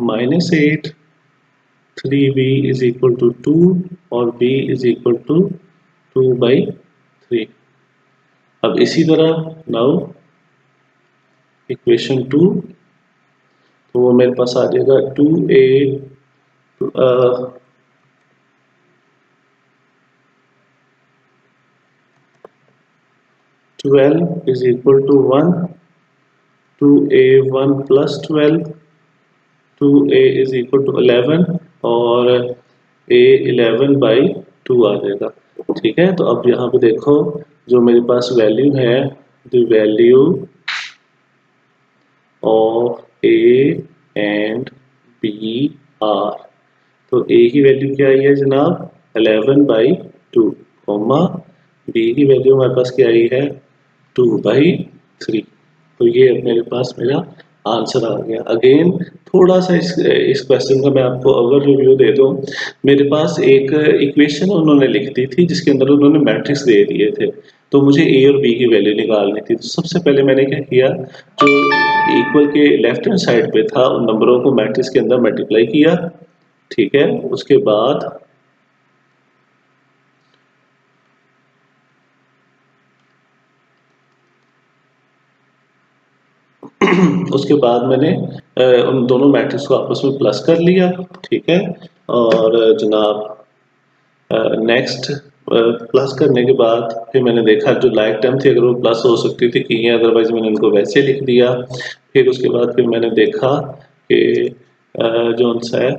minus 8, 3b is equal to 2 और b इज इक्वल टू 2/3। अब इसी तरह नाउ इक्वेशन 2, तो वो मेरे पास आ जाएगा 2a 12 is equal to 1, 2a 1 plus 12, 2a is equal to 11 और a 11/2 आ जाएगा, ठीक है। तो अब यहाँ पे देखो जो मेरे पास वैल्यू है, the value of a and b are, तो a की वैल्यू क्या आई है जनाब 11/2, कॉमा b की वैल्यू हमारे पास क्या आई है 2/3। तो ये मेरे पास मेरा आंसर आ गया। अगेन थोड़ा सा इस क्वेश्चन का मैं आपको ओवर रिव्यू दे दूं। मेरे पास एक इक्वेशन उन्होंने लिख दी थी जिसके अंदर उन्होंने मैट्रिक्स दे दिए थे, तो मुझे ए और बी की वैल्यू निकालनी थी। तो सबसे पहले मैंने क्या किया, जो इक्वल के लेफ्ट हैंड साइड पे था उन नंबरों को मैट्रिक्स के अंदर मल्टीप्लाई किया, ठीक है। उसके बाद उसके बाद मैंने उन दोनों मैट्रिक्स को आपस में प्लस कर लिया, ठीक है। और जनाब नेक्स्ट प्लस करने के बाद फिर मैंने देखा जो लाइक टर्म थी अगर वो प्लस हो सकती थी की, अदरवाइज मैंने उनको वैसे लिख दिया। फिर उसके बाद फिर मैंने देखा कि जो सा है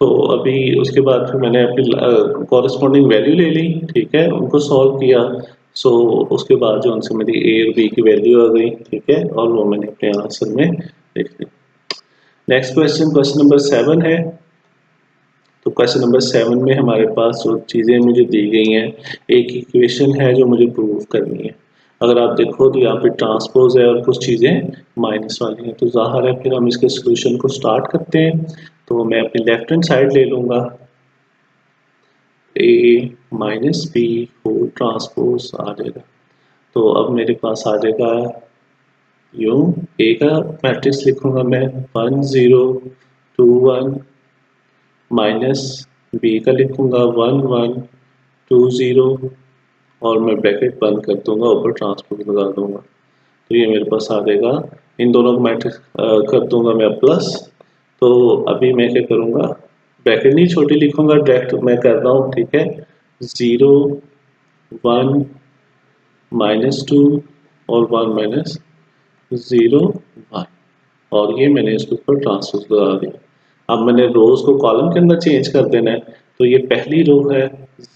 तो अभी उसके बाद फिर मैंने अपनी कॉरेस्पॉन्डिंग वैल्यू ले ली, ठीक है, उनको सॉल्व किया। सो उसके बाद जो उनसे मेरी ए और बी की वैल्यू आ गई, ठीक है, और वो मैंने अपने आंसर में लिख दी। नेक्स्ट क्वेश्चन, क्वेश्चन नंबर 7 है। तो क्वेश्चन नंबर 7 में हमारे पास जो चीज़ें मुझे दी गई हैं, एक इक्वेशन है जो मुझे प्रूव करनी है। अगर आप देखो तो यहाँ पे ट्रांसपोज है और कुछ चीज़ें माइनस वाली हैं, तो ज़ाहिर है फिर हम इसके सोल्यूशन को स्टार्ट करते हैं। तो मैं अपनी लेफ्ट हैंड साइड ले लूँगा, ए माइनस बी होल ट्रांसपोज आ जाएगा। तो अब मेरे पास आ जाएगा यूँ, ए का मैट्रिक्स लिखूंगा मैं 1 0 2 1, माइनस बी का लिखूंगा 1 1 2 0, और मैं ब्रैकेट बंद कर दूंगा, ऊपर ट्रांसपोज लगा दूंगा। तो ये मेरे पास आ जाएगा, इन दोनों को मैट्रिक्स कर दूंगा मैं प्लस, तो अभी मैं क्या करूँगा, ब्रैकेट नहीं छोटी लिखूंगा, डायरेक्ट मैं कर रहा हूँ, ठीक है। 0 1 -2 और 1 -0 1, और ये मैंने इसके ऊपर ट्रांसपोज लगा दिया। अब मैंने रोज को कॉलम के अंदर चेंज कर देना है, तो ये पहली रो है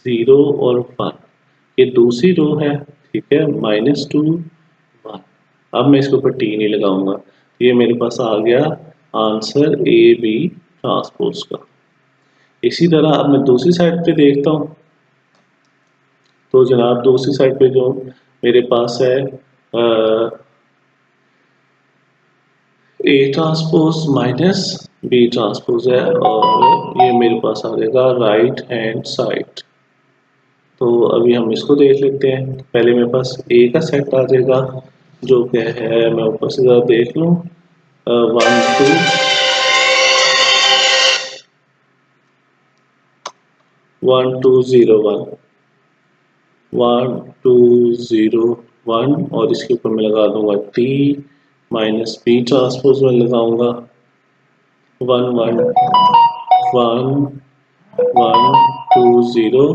0 और 1, ये दूसरी रो है, ठीक है, -2 1। अब मैं इसके ऊपर टी नहीं लगाऊंगा, तो ये मेरे पास आ गया आंसर ए बी ट्रांसपोज का। इसी तरह अब मैं दूसरी साइड पे देखता हूँ, तो जनाब दूसरी साइड पे जो मेरे पास है a transpose minus B transpose है, और ये मेरे पास आ जाएगा राइट हैंड साइड। तो अभी हम इसको देख लेते हैं। पहले मेरे पास ए का सेट आ जाएगा, जो क्या है, मैं ऊपर से ज़रा देख लूँ, 1 2 0 1 1 2 0 1, और इसके ऊपर मैं लगा दूंगा टी माइनस बी ट्रांसपोज में लगाऊंगा 1 1 1 1 2 0,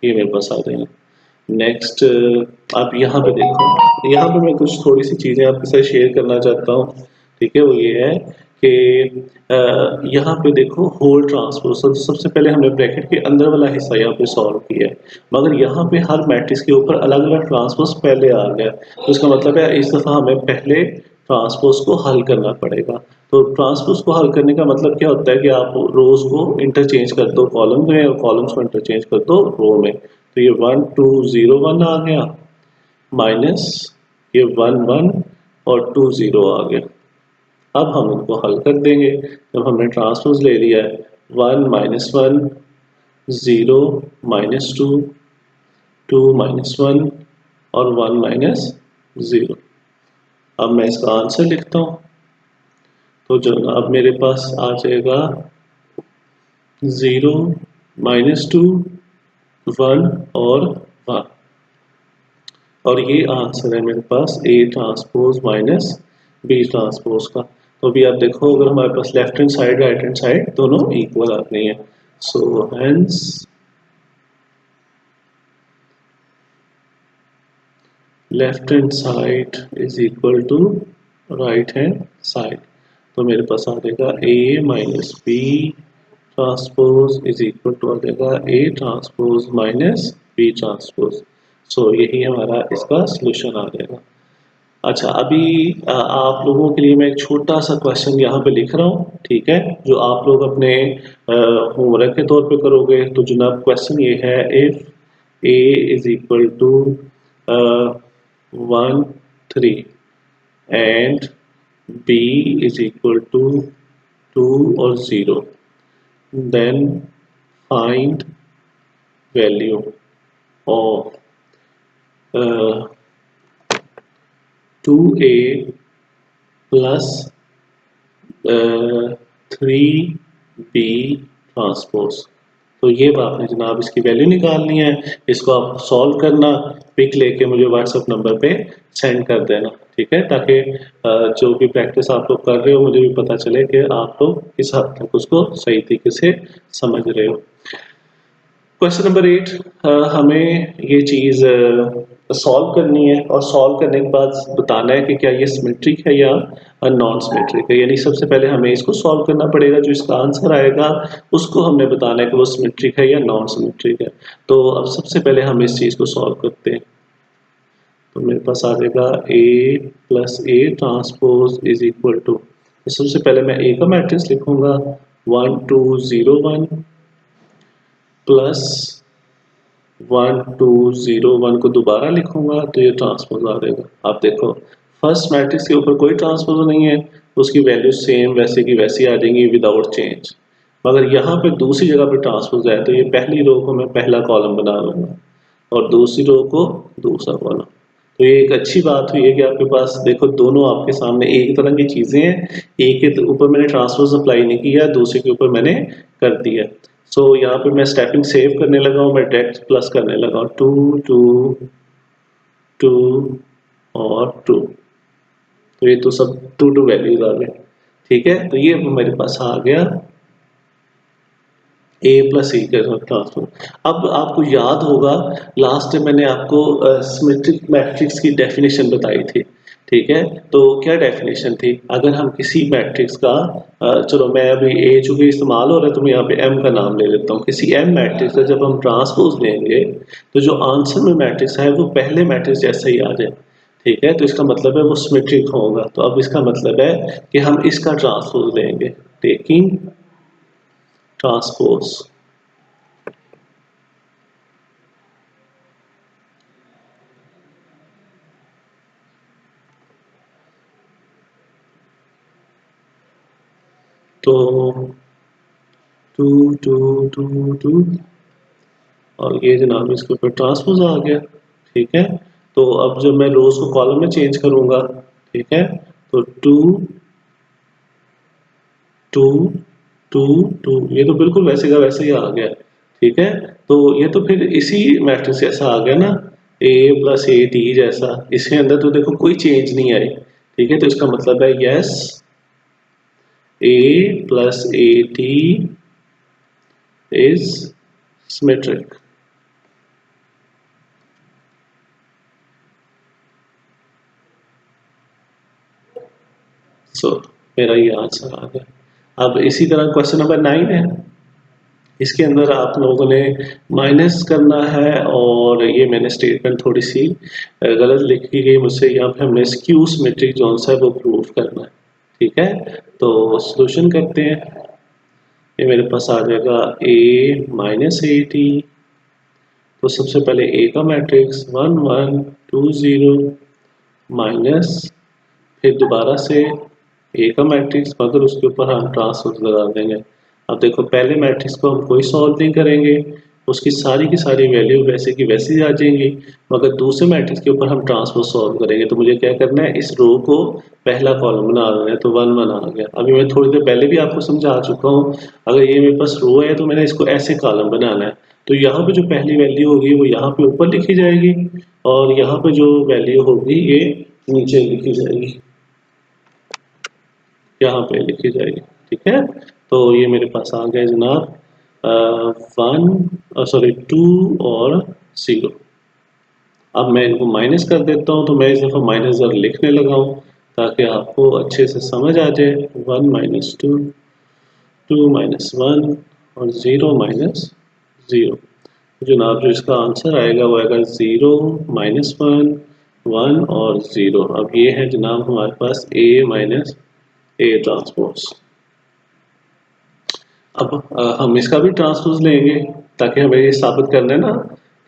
ये मेरे पास आ जाएगा। नेक्स्ट आप यहाँ पे देखो, यहाँ पे मैं कुछ थोड़ी सी चीज़ें आपके साथ शेयर करना चाहता हूँ, ठीक है। वो ये है कि यहाँ पे देखो होल ट्रांसपोज, सबसे पहले हमने ब्रैकेट के अंदर वाला हिस्सा यहाँ पे सॉल्व किया है, मगर यहाँ पे हर मैट्रिक्स के ऊपर अलग अलग ट्रांसपोज पहले आ गया, तो इसका मतलब है इस दफ़ा हमें पहले ट्रांसपोज को हल करना पड़ेगा। तो ट्रांसपोज को हल करने का मतलब क्या होता है कि आप रोज को इंटरचेंज कर दो कॉलम में, और कॉलम्स को इंटरचेंज कर दो रो में। तो ये 1 2 0 1 आ गया, माइनस ये 1 1 और 2 0 आ गया। अब हम इनको हल कर देंगे। जब हमने ट्रांसपोज ले लिया है, 1 -1 0 -2 2 -1 और 1 -0। अब मैं इसका आंसर लिखता हूँ, तो जो अब मेरे पास आ जाएगा 0 -2 1 और 1, और ये आंसर है मेरे पास A transpose minus B transpose का। तो अभी आप देखो, अगर हमारे पास left hand side right hand side दोनों इक्वल आ रही है, so hence left hand side is equal to right hand side. तो मेरे पास आ जाएगा A minus B transpose is equal to आ जाएगा A transpose minus B transpose. So यही हमारा इसका सलूशन आ जाएगा। अच्छा, अभी आप लोगों के लिए मैं एक छोटा सा क्वेश्चन यहाँ पे लिख रहा हूँ, ठीक है, जो आप लोग अपने होमवर्क के तौर पे करोगे। तो जनाब क्वेश्चन ये है, if a is equal to 1 3 and b is equal to 2 और 0, then find value of 2a plus 3b transpose. तो ये आपने जनाब इसकी वैल्यू निकालनी है, इसको आप सॉल्व करना, पिक लेके मुझे व्हाट्सएप नंबर पे सेंड कर देना, ठीक है, ताकि जो भी प्रैक्टिस आप लोग कर रहे हो मुझे भी पता चले कि आप लोग किस हद तक उसको सही तरीके से समझ रहे हो। क्वेश्चन नंबर 8, हमें ये चीज़ सॉल्व करनी है, और सॉल्व करने के बाद बताना है कि क्या ये सिमेट्रिक है या नॉन सिमेट्रिक है। यानी सबसे पहले हमें इसको सॉल्व करना पड़ेगा, जो इसका आंसर आएगा उसको हमने बताना है कि वो सिमेट्रिक है या नॉन सिमेट्रिक है। तो अब सबसे पहले हम इस चीज़ को सॉल्व करते हैं। तो मेरे पास आ जाएगा A plus A transpose is equal to, तो सबसे पहले मैं ए का मैट्रिक्स लिखूंगा 1 2 0 1 प्लस 1 2 0 1 को दोबारा लिखूंगा, तो ये ट्रांसपोज आ जाएगा। आप देखो फर्स्ट मैट्रिक्स के ऊपर कोई ट्रांसपोज नहीं है, तो उसकी वैल्यू सेम वैसे की वैसी आ जाएंगी विदाउट चेंज। मगर यहाँ पे दूसरी जगह पे ट्रांसपोज है, तो ये पहली रो को मैं पहला कॉलम बना लूंगा और दूसरी रो को दूसरा कॉलम। तो ये एक अच्छी बात हुई है कि आपके पास देखो दोनों आपके सामने एक तरह की चीजें हैं, एक के ऊपर मैंने ट्रांसपोज अप्लाई नहीं किया, दूसरे के ऊपर मैंने कर दिया। सो यहाँ पे मैं स्टेपिंग सेव करने लगा हूँ, मैं डायरेक्ट प्लस करने लगा हूँ 2 2 2 और 2। तो ये तो सब 2 2 वैल्यूज आ गए, ठीक है, तो ये मेरे पास आ गया ए प्लस ई का ट्रांसपोज। अब आपको याद होगा लास्ट टाइम मैंने आपको सिमेट्रिक मैट्रिक्स की डेफिनेशन बताई थी। ठीक है, तो क्या डेफिनेशन थी? अगर हम किसी मैट्रिक्स का चलो मैं अभी ए चूंकि इस्तेमाल हो रहा है तो मैं यहाँ पे एम का नाम ले लेता हूँ। किसी एम मैट्रिक्स का जब हम ट्रांसपोज लेंगे तो जो आंसर में मैट्रिक्स है वो पहले मैट्रिक्स जैसा ही आ जाए। ठीक है, तो इसका मतलब है वो सिमेट्रिक होगा। तो अब इसका मतलब है कि हम इसका ट्रांसपोज लेंगे, टेकिंग ट्रांसपोज। तो टू टू टू टू और ये जनाब इसके ऊपर ट्रांसपोज आ गया। ठीक है, तो अब जब मैं रोज को कॉलम में चेंज करूंगा, ठीक है, तो टू टू टू टू, ये तो बिल्कुल वैसे का वैसे ही आ गया। ठीक है, तो ये तो फिर इसी मैट्रिक्स जैसा आ गया ना, ए प्लस ए टी जैसा। इसके अंदर तो देखो कोई चेंज नहीं आई। ठीक है, तो इसका मतलब है yes, A plus A T is symmetric. So मेरा ये आंसर आ गया। अब इसी तरह क्वेश्चन नंबर 9 है। इसके अंदर आप लोगों ने माइनस करना है, और ये मैंने स्टेटमेंट थोड़ी सी गलत लिखी गई मुझसे। यहाँ पे हमने स्क्यू सिमेट्रिक जोन सा है वो प्रूव करना है। ठीक है, तो सॉल्यूशन करते हैं। ये मेरे पास आ जाएगा ए माइनस ए टी। तो सबसे पहले ए का मैट्रिक्स 1 1 2 0 माइनस, फिर दोबारा से ए का मैट्रिक्स, मगर उसके ऊपर हम ट्रांसपोज लगा देंगे। अब देखो पहले मैट्रिक्स को हम कोई सॉल्व नहीं करेंगे, उसकी सारी की सारी वैल्यू वैसे की वैसी ही आ जाएंगी, मगर दूसरे मैट्रिक्स के ऊपर हम ट्रांसपोज सॉल्व करेंगे। तो मुझे क्या करना है, इस रो को पहला कॉलम बना देना है। तो 1 1 आ गया। अभी मैं थोड़ी देर पहले भी आपको समझा चुका हूँ, अगर ये मेरे पास रो है तो मैंने इसको ऐसे कॉलम बनाना है। तो यहाँ पे जो पहली वैल्यू होगी वो यहाँ पे ऊपर लिखी जाएगी, और यहाँ पे जो वैल्यू होगी ये नीचे लिखी जाएगी, यहाँ पे लिखी जाएगी। ठीक है, तो ये मेरे पास आ गया जनाब 1 सॉरी 2 और 0। अब मैं इनको माइनस कर देता हूँ, तो मैं इस दफ़ा माइनस ज़रा लिखने लगा हूँ ताकि आपको अच्छे से समझ आ जाए। 1 माइनस टू, 2 माइनस 1 और 0 माइनस 0। जनाब जो इसका आंसर आएगा वो आएगा 0 माइनस 1 1 और 0। अब ये है जनाब हमारे पास ए माइनस ए ट्रांसपोज। अब हम इसका भी ट्रांसपोज लेंगे ताकि हमें ये साबित करना है ना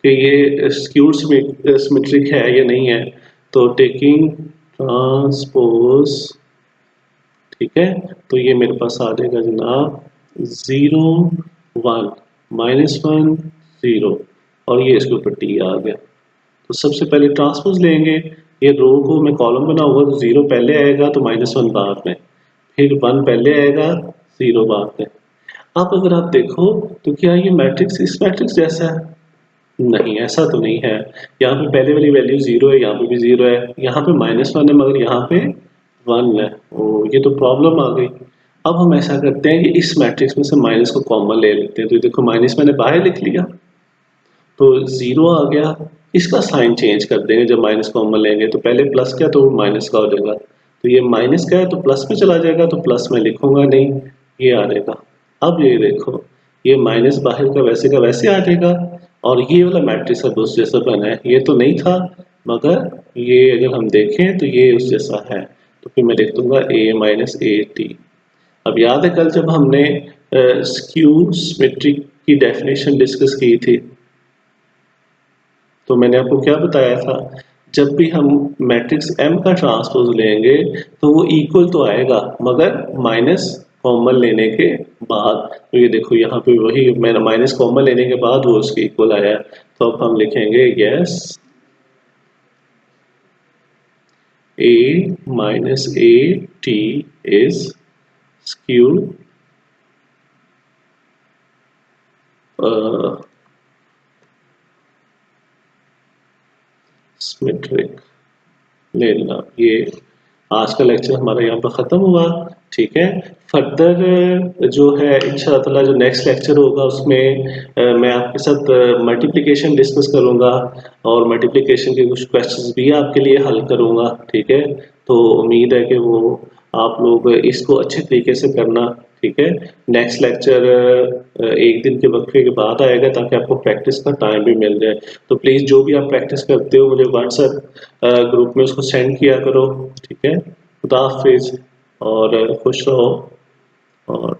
कि ये स्क्यूड सिमेट्रिक है या नहीं है। तो टेकिंग ट्रांसपोज, ठीक है, तो ये मेरे पास आ जाएगा जनाब 0 1 माइनस 1 0, और ये इसके ऊपर टी आ गया। तो सबसे पहले ट्रांसपोज लेंगे, ये रो को मैं कॉलम बनाऊंगा तो 0 पहले आएगा तो माइनस 1 बाद में, फिर 1 पहले आएगा 0 बाद में। अब अगर आप देखो तो क्या ये मैट्रिक्स इस मैट्रिक्स जैसा है? नहीं, ऐसा तो नहीं है। यहाँ पे पहले वाली वैल्यू 0 है, यहाँ पे भी 0 है, यहाँ पे -1 है, मगर यहाँ पे 1 है। ओ, ये तो प्रॉब्लम आ गई। अब हम ऐसा करते हैं कि इस मैट्रिक्स में से माइनस को कॉमन ले लेते हैं। तो देखो माइनस मैंने बाहर लिख लिया, तो 0 आ गया। इसका साइन चेंज कर देंगे, जब माइनस कॉमन लेंगे तो पहले प्लस का तो माइनस का हो जाएगा। तो ये माइनस का है तो प्लस में चला जाएगा, तो प्लस में लिखूंगा नहीं, ये आ जाएगा। अब ये देखो, ये माइनस बाहर का वैसे आ जाएगा, और ये वाला मैट्रिक्स अब उस जैसा बना है। ये तो नहीं था, मगर ये अगर हम देखें तो ये उस जैसा है। तो फिर मैं लिख दूंगा ए माइनस ए टी। अब याद है कल जब हमने स्क्यू सिमेट्रिक की डेफिनेशन डिस्कस की थी, तो मैंने आपको क्या बताया था, जब भी हम मैट्रिक्स M का ट्रांसपोज लेंगे तो वो इक्वल तो आएगा, मगर माइनस कॉमन लेने के बाद। तो ये देखो यहाँ पे वही मैंने माइनस कॉमन लेने के बाद वो उसके इक्वल आया। तो अब हम लिखेंगे yes, A minus A T is skew symmetric. ले लेना, ये आज का लेक्चर हमारा यहाँ पर ख़त्म हुआ। ठीक है। फर्दर जो है इंशाअल्लाह ताला जो नेक्स्ट लेक्चर होगा उसमें मैं आपके साथ मल्टीप्लिकेशन डिस्कस करूँगा और मल्टीप्लिकेशन के कुछ क्वेश्चंस भी आपके लिए हल करूँगा, ठीक है। तो उम्मीद है कि वो आप लोग इसको अच्छे तरीके से करना, ठीक है। नेक्स्ट लेक्चर एक दिन के वक्फे के बाद आएगा ताकि आपको प्रैक्टिस का टाइम भी मिल जाए। तो प्लीज़ जो भी आप प्रैक्टिस करते हो मुझे व्हाट्सएप ग्रुप में उसको सेंड किया करो, ठीक है। खुदा हाफिज़ और खुश रहो और